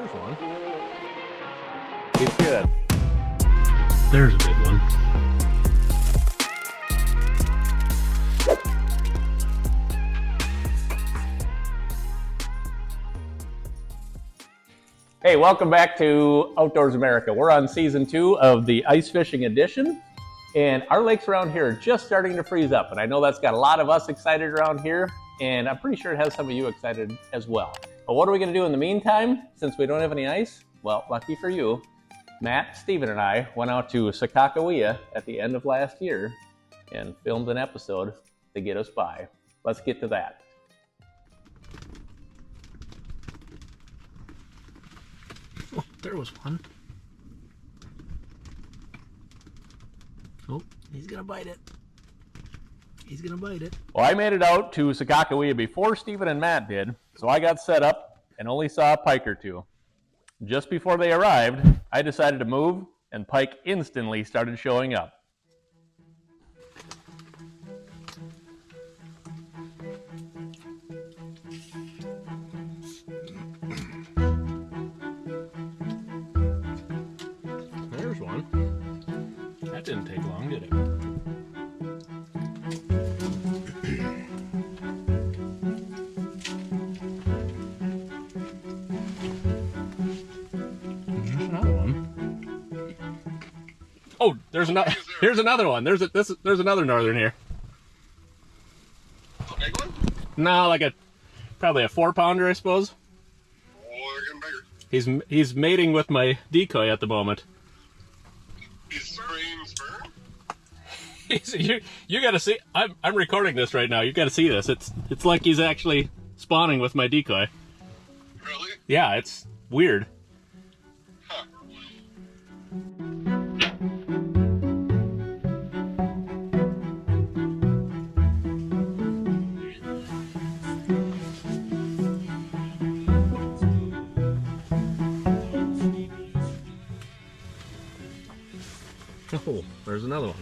There's one. He's good. There's a big one. Hey, welcome back to Outdoors America. We're on season 2 of the ice fishing edition, and our lakes around here are just starting to freeze up. And I know that's got a lot of us excited around here, and I'm pretty sure it has some of you excited as well. But what are we going to do in the meantime, since we don't have any ice? Well, lucky for you, Matt, Steven, and I went out to Sakakaweea at the end of last year and filmed an episode to get us by. Let's get to that. Oh, there was one. Oh, he's gonna bite it. He's gonna bite it. Well, I made it out to Sakakaweea before Steven and Matt did, so I got set up and only saw a pike or two. Just before they arrived, I decided to move, and pike instantly started showing up. There's one. That didn't take long, did it? There's another one. Oh, there's another. Here's another one. There's another northern here. A big one? No, like probably a 4-pounder, I suppose. Oh, they're getting bigger. He's mating with my decoy at the moment. He's spraying sperm? You got to see. I'm recording this right now. You got to see this. It's like he's actually spawning with my decoy. Really? Yeah, it's weird. Huh. Oh, there's another one.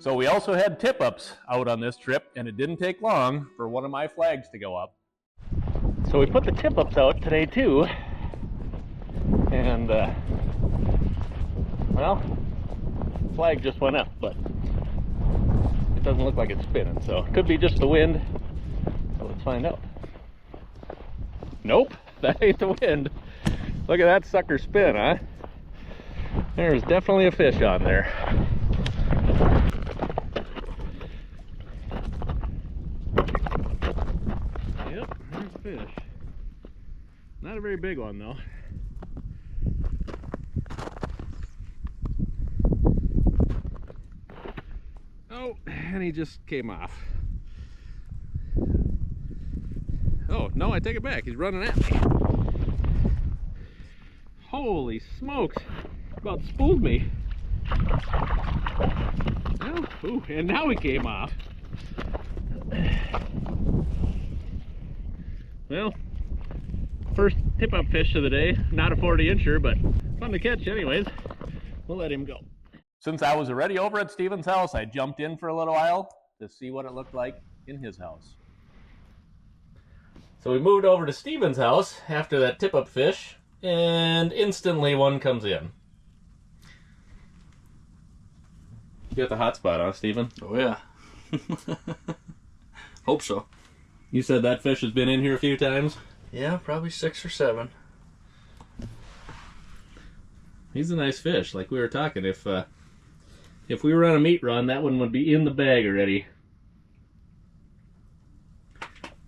So we also had tip-ups out on this trip, and it didn't take long for one of my flags to go up. So we put the tip-ups out today too, and well, flag just went up, but it doesn't look like it's spinning, so it could be just the wind. So let's find out. Nope, that ain't the wind. Look at that sucker spin, huh? There's definitely a fish on there. Yep, there's a fish. Not a very big one though. Oh, and he just came off. Oh, no, I take it back. He's running at me. Holy smokes. About spooled me. Well, ooh, and now he came off. Well, first tip-up fish of the day. Not a 40-incher, but fun to catch anyways. We'll let him go. Since I was already over at Steven's house, I jumped in for a little while to see what it looked like in his house. So we moved over to Steven's house after that tip-up fish, and instantly one comes in. You got the hot spot, huh, Steven? Oh yeah. Hope so. You said that fish has been in here a few times? Yeah, probably 6 or 7. He's a nice fish, like we were talking. If we were on a meat run, that one would be in the bag already.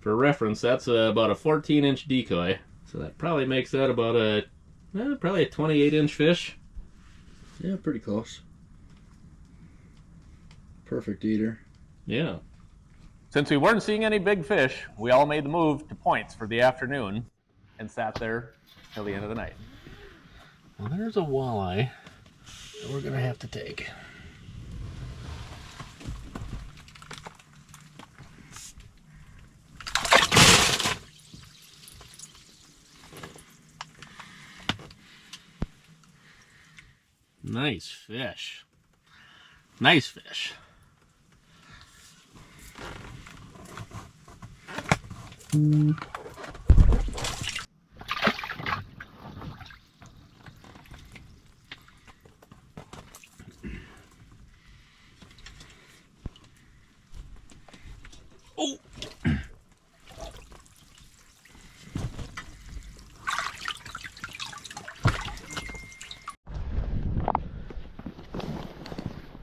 For reference, that's about a 14-inch decoy, so that probably makes that about probably a 28-inch fish. Yeah, pretty close. Perfect eater. Yeah. Since we weren't seeing any big fish, we all made the move to points for the afternoon and sat there till the end of the night. Well, there's a walleye that we're gonna have to take. Nice fish. Nice fish. Oh.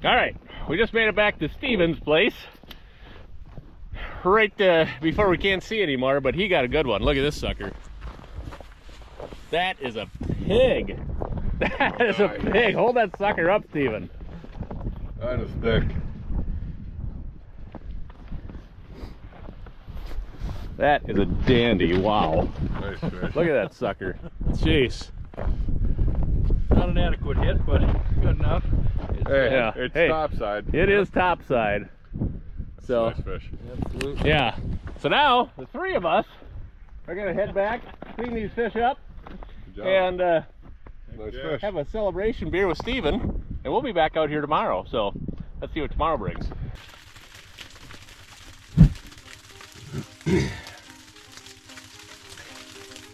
All right, we just made it back to Steven's place. Right before we can't see anymore, but he got a good one. Look at this sucker. That is a pig. That is a pig. Hold that sucker up, Steven. That is thick. That is a dandy. Wow. Nice fish. Look at that sucker. Jeez. Not an adequate hit, but good enough. Hey, Yeah. it's Hey, topside. It is topside. So, Nice fish. Absolutely. yeah. So now, the three of us are going to head back, clean these fish up, Good job. and nice fish. have a celebration beer with Steven, and we'll be back out here tomorrow. So, let's see what tomorrow brings.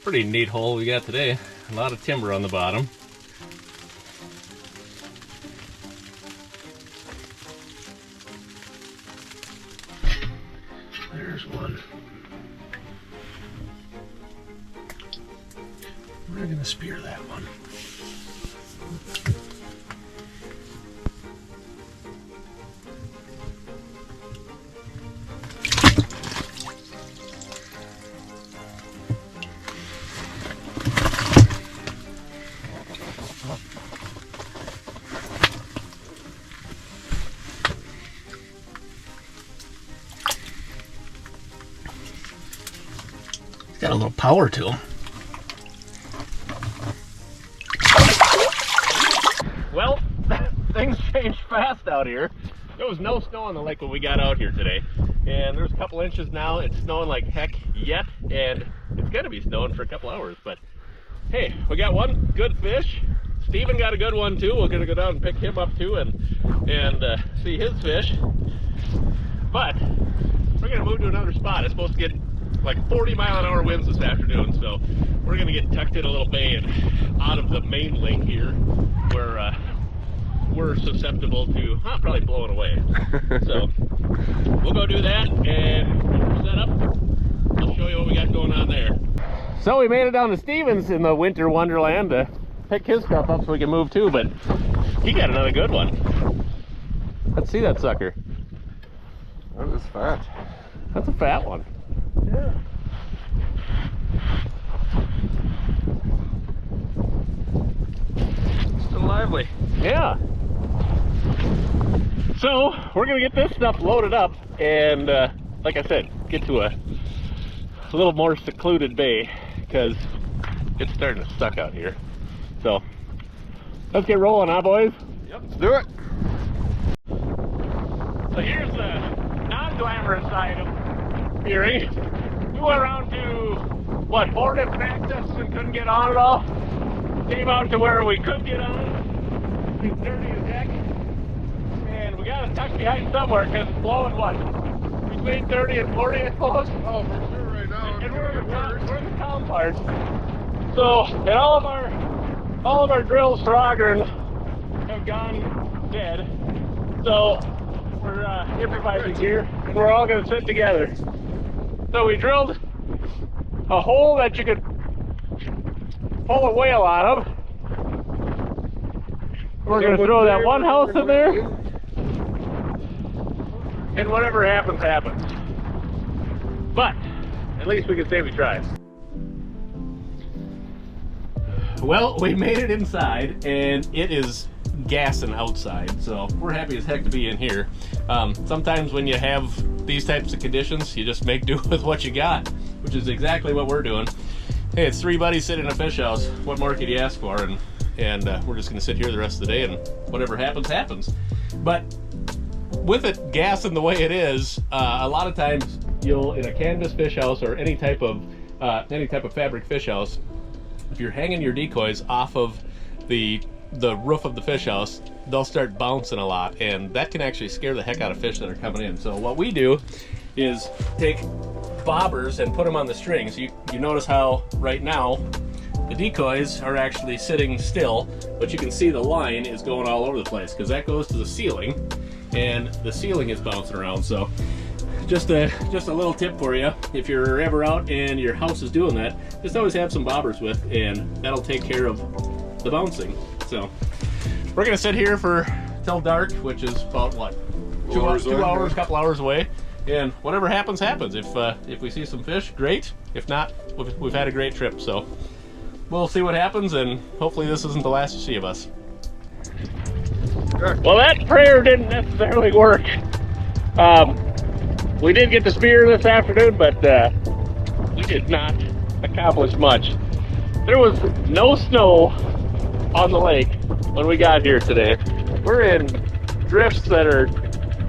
Pretty neat hole we got today. A lot of timber on the bottom. There's one. We're gonna spear that one. Got a little power to him. Well, things changed fast out here. There was no snow on the lake when we got out here today. And there's a couple inches now. It's snowing like heck yet. And it's going to be snowing for a couple hours. But hey, we got one good fish. Steven got a good one too. We're going to go down and pick him up too and see his fish. But we're going to move to another spot. It's supposed to get like 40-mile-an-hour winds this afternoon, so we're gonna get tucked in a little bay and out of the main lake here, where we're susceptible to probably blowing away. So we'll go do that and set up. I'll show you what we got going on there. So we made it down to Steven's in the winter wonderland to pick his stuff up so we can move too, but he got another good one. Let's see that sucker. That is fat. That's a fat one. Yeah. Still lively. Yeah. So we're gonna get this stuff loaded up and like I said, get to a little more secluded bay because it's starting to suck out here. So let's get rolling, huh, boys? Yep. Let's do it. So here's the non-glamorous side of hearing. We went around to, what, 4 different accesses and couldn't get on at all. Came out to where we could get on. It's dirty as heck. And we got to tuck behind somewhere because it's blowing, what, between 30 and 40, I suppose? Oh, for sure right now. And we're in the calm part. So, and all of our drills for augering have gone dead. So, we're improvising here, and we're all going to sit together. So we drilled a hole that you could pull a whale out of. We're going to throw that one house in there, and whatever happens, happens. But at least we can say we tried. Well, we made it inside, and it is gassing outside, so we're happy as heck to be in here. Sometimes when you have these types of conditions, you just make do with what you got, which is exactly what we're doing. Hey, it's 3 buddies sitting in a fish house. What more could you ask for? And we're just gonna sit here the rest of the day, and whatever happens, happens. But with it gassing the way it is, a lot of times you'll, in a canvas fish house or any type of fabric fish house, if you're hanging your decoys off of the roof of the fish house, they'll start bouncing a lot, and that can actually scare the heck out of fish that are coming in. So what we do is take bobbers and put them on the strings. You notice how right now the decoys are actually sitting still, but you can see the line is going all over the place because that goes to the ceiling, and the ceiling is bouncing around. So just a little tip for you, if you're ever out and your house is doing that, just always have some bobbers with, and that'll take care of the bouncing. So we're gonna sit here till dark, which is about what, two hours, a couple hours away, and whatever happens happens. If we see some fish, great. If not, we've had a great trip. So we'll see what happens, and hopefully this isn't the last you see of us. Well, that prayer didn't necessarily work. We did get the spear this afternoon, but we did not accomplish much. There was no snow on the lake when we got here today. We're in drifts that are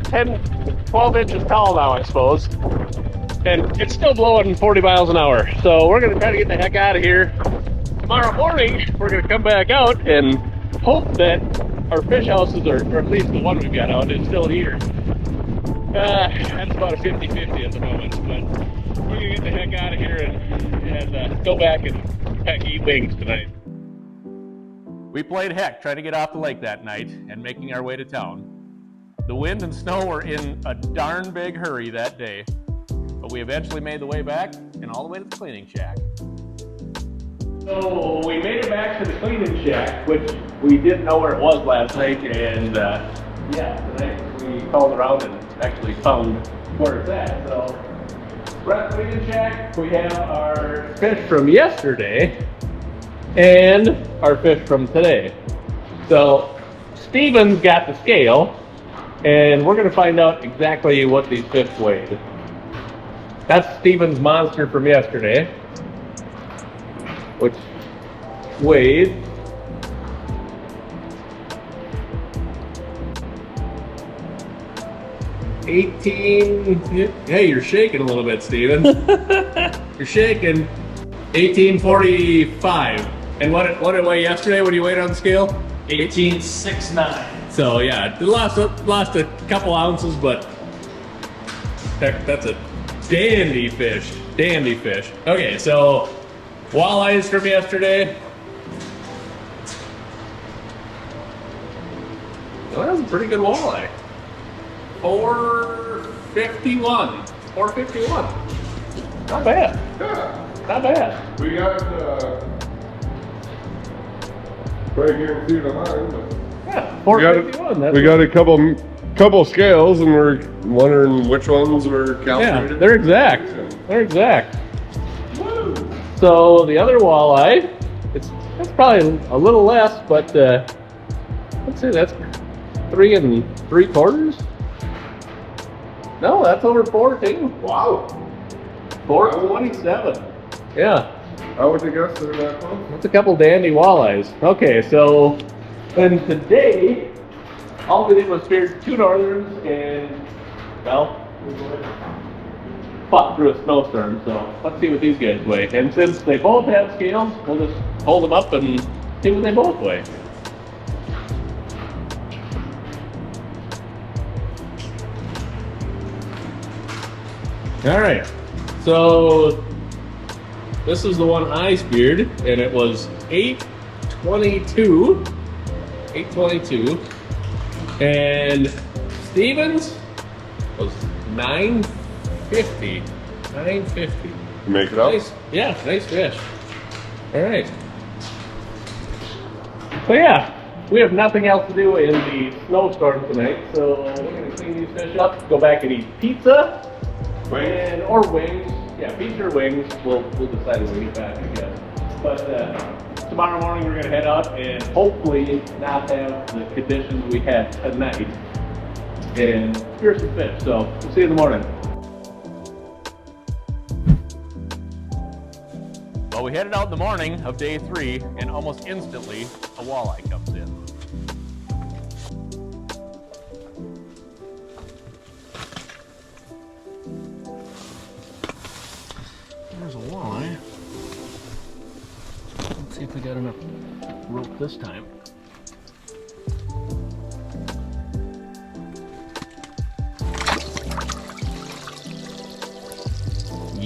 10, 12 inches tall now, I suppose. And it's still blowing 40 miles an hour. So we're gonna try to get the heck out of here. Tomorrow morning, we're gonna come back out and hope that our fish houses, or at least the one we've got out, is still here. That's about a 50-50 at the moment, but we're gonna get the heck out of here and go back and heck eat wings tonight. We played heck trying to get off the lake that night and making our way to town. The wind and snow were in a darn big hurry that day, but we eventually made the way back and all the way to the cleaning shack. So we made it back to the cleaning shack, which we didn't know where it was last night, and tonight we called around and actually found where it's at. So we're at the cleaning shack. We have our fish from yesterday and our fish from today. So Steven's got the scale, and we're gonna find out exactly what these fish weighed. That's Steven's monster from yesterday, which weighed 18. Hey, you're shaking a little bit, Steven. You're shaking. 1845. And what did it weigh yesterday when you weighed on the scale? 1869. So yeah, it lost a couple ounces, but that's a dandy fish. Dandy fish. Okay, so walleyes from yesterday. Well, that was a pretty good walleye. 451. 451. Not bad. Yeah. Not bad. We got right here and see the line, but Yeah, 451. we got a couple scales, and we're wondering which ones were Yeah, calculated. they're exact. They're exact. Woo! So the other walleye, that's probably a little less, but let's say that's 3 3/4. No, that's over 14. Wow. 427. Yeah, I would have guessed they're that close. that's a couple dandy walleyes. Okay, so then today, all we did was spear 2 northerns and, well, fought through a snowstorm. So let's see what these guys weigh. And since they both have scales, we'll just hold them up and see what they both weigh. All right, so this is the one I speared, and it was 822. 822. And Stevens was 950. 950. Make it up. Nice, yeah, nice fish. All right. So yeah, we have nothing else to do in the snowstorm tonight, so we're gonna clean these fish up, go back and eat pizza, or wings. Yeah, pizza or wings. We'll decide when we get back, I guess. But tomorrow morning we're gonna head out and hopefully not have the conditions we had tonight, and spear some fish. So we'll see you in the morning. Well, we headed out in the morning of day 3, and almost instantly a walleye comes in. There's a walleye. Let's see if we got enough rope this time.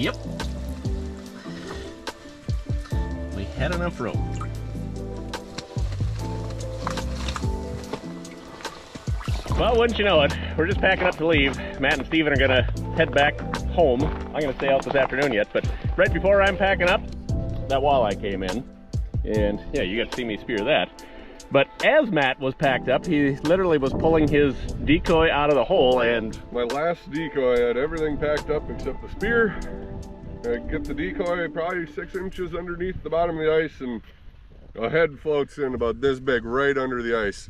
Yep. We had enough rope. Well, wouldn't you know it, we're just packing up to leave. Matt and Steven are gonna head back home. I'm gonna stay out this afternoon yet, but right before I'm packing up, that walleye came in. And yeah, you got to see me spear that. But as Matt was packed up, he literally was pulling his decoy out of the hole, and My last decoy, I had everything packed up except the spear. I get the decoy probably 6 inches underneath the bottom of the ice, and a head floats in about this big right under the ice.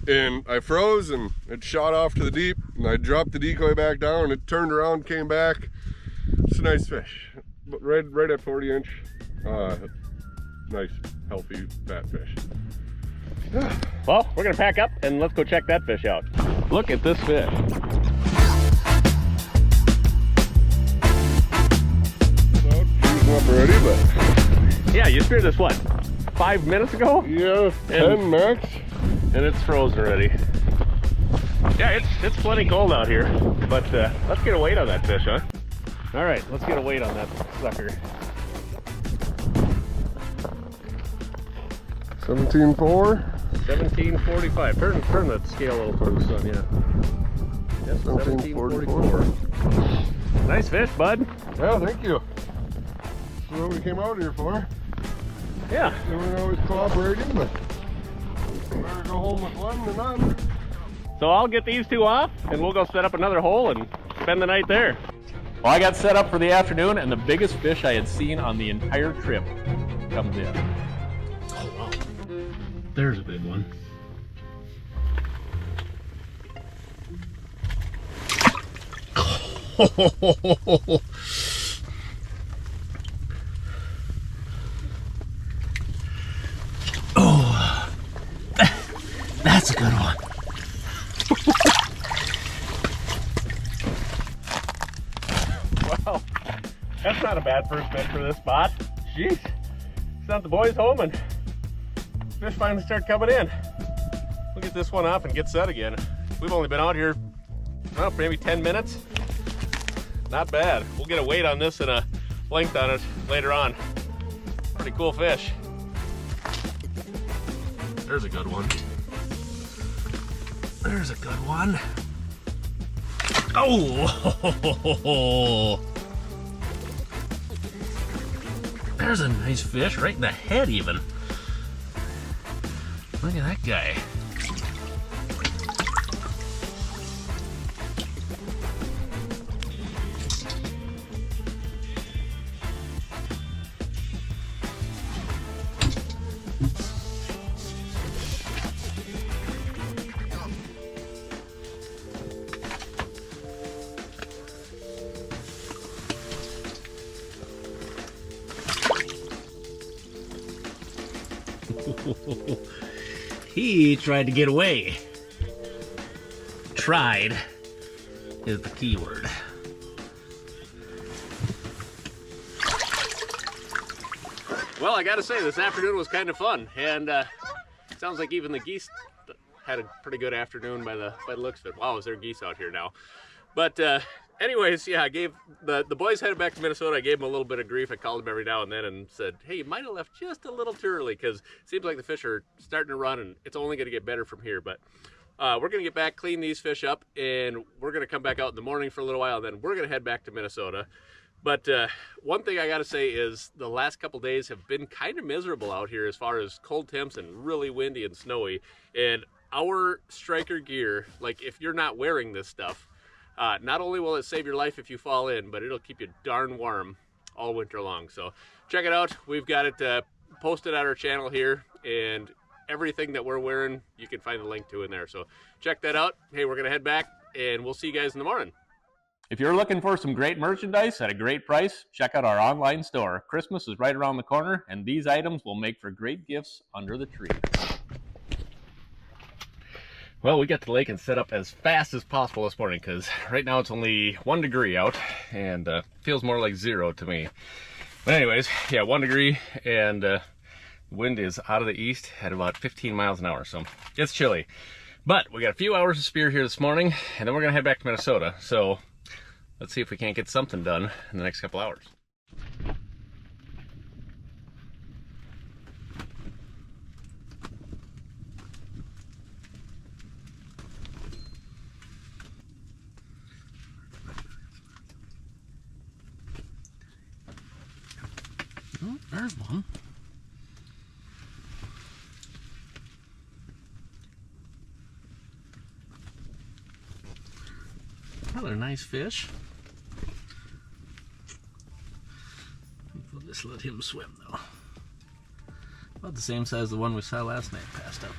And I froze, and it shot off to the deep, and I dropped the decoy back down, and it turned around, came back. It's a nice fish, but right at 40 inch. Nice, healthy, fat fish. well, we're gonna pack up and let's go check that fish out. Look at this fish. Up already, but Yeah, you speared this, what, 5 minutes ago? yeah, 10 max. And it's frozen already. Yeah, it's plenty cold out here, but let's get a weight on that fish, huh? All right, let's get a weight on that sucker. 17.4. 1745. Turn that scale a little towards the sun, yeah. Yes, 1744. Nice fish, bud. Yeah, thank you. That's what we came out here for. Yeah. They weren't always cooperating, but better go home with one than none. So I'll get these two off, and we'll go set up another hole and spend the night there. Well, I got set up for the afternoon, and the biggest fish I had seen on the entire trip comes in. Oh, wow. There's a big one. Oh, that's a good one. Wow, that's not a bad first fish for this spot. Jeez, sent the boys home and fish finally start coming in. We'll get this one off and get set again. We've only been out here, well, maybe 10 minutes. Not bad. We'll get a weight on this and a length on it later on. Pretty cool fish. There's a good one. There's a good one. Oh! There's a nice fish right in the head even. Look at that guy. He tried to get away. Tried is the key word. Well, I gotta say, this afternoon was kind of fun, and sounds like even the geese had a pretty good afternoon by the looks of it. Wow, is there geese out here now? But anyways, yeah, I gave the boys headed back to Minnesota. I gave them a little bit of grief. I called them every now and then and said, hey, you might have left just a little too early, because it seems like the fish are starting to run and it's only going to get better from here. But we're going to get back, clean these fish up, and we're going to come back out in the morning for a little while. Then we're going to head back to Minnesota. But one thing I got to say is the last couple days have been kind of miserable out here as far as cold temps and really windy and snowy. And our striker gear, like if you're not wearing this stuff, not only will it save your life if you fall in, but it'll keep you darn warm all winter long. So check it out. We've got it posted at our channel here, and everything that we're wearing, you can find the link to in there. So check that out. Hey, we're going to head back, and we'll see you guys in the morning. If you're looking for some great merchandise at a great price, check out our online store. Christmas is right around the corner, and these items will make for great gifts under the tree. Well, we got to the lake and set up as fast as possible this morning, because right now it's only 1 degree out and feels more like 0 to me. But anyways, yeah, 1 degree, and wind is out of the east at about 15 miles an hour, so it's chilly. But we got a few hours of spear here this morning, and then we're gonna head back to Minnesota. So let's see if we can't get something done in the next couple hours. Oh, there's one. Another nice fish. We'll just let him swim though. About the same size as the one we saw last night passed up.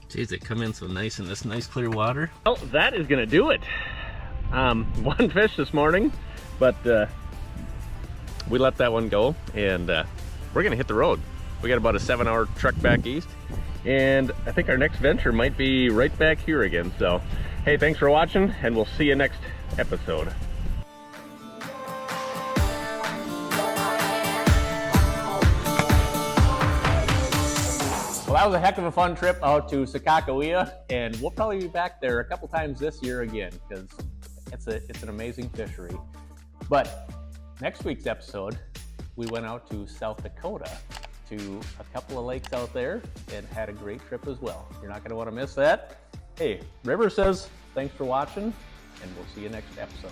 Geez, they come in so nice in this nice clear water. Well, that is gonna do it. One fish this morning, but we let that one go, and we're gonna hit the road. We got about a 7-hour trek back east, and I think our next venture might be right back here again. So, hey, thanks for watching, and we'll see you next episode. Well, that was a heck of a fun trip out to Sakakaweea, and we'll probably be back there a couple times this year again, because it's an amazing fishery. But next week's episode, we went out to South Dakota to a couple of lakes out there and had a great trip as well. You're not going to want to miss that. Hey, River says thanks for watching, and we'll see you next episode.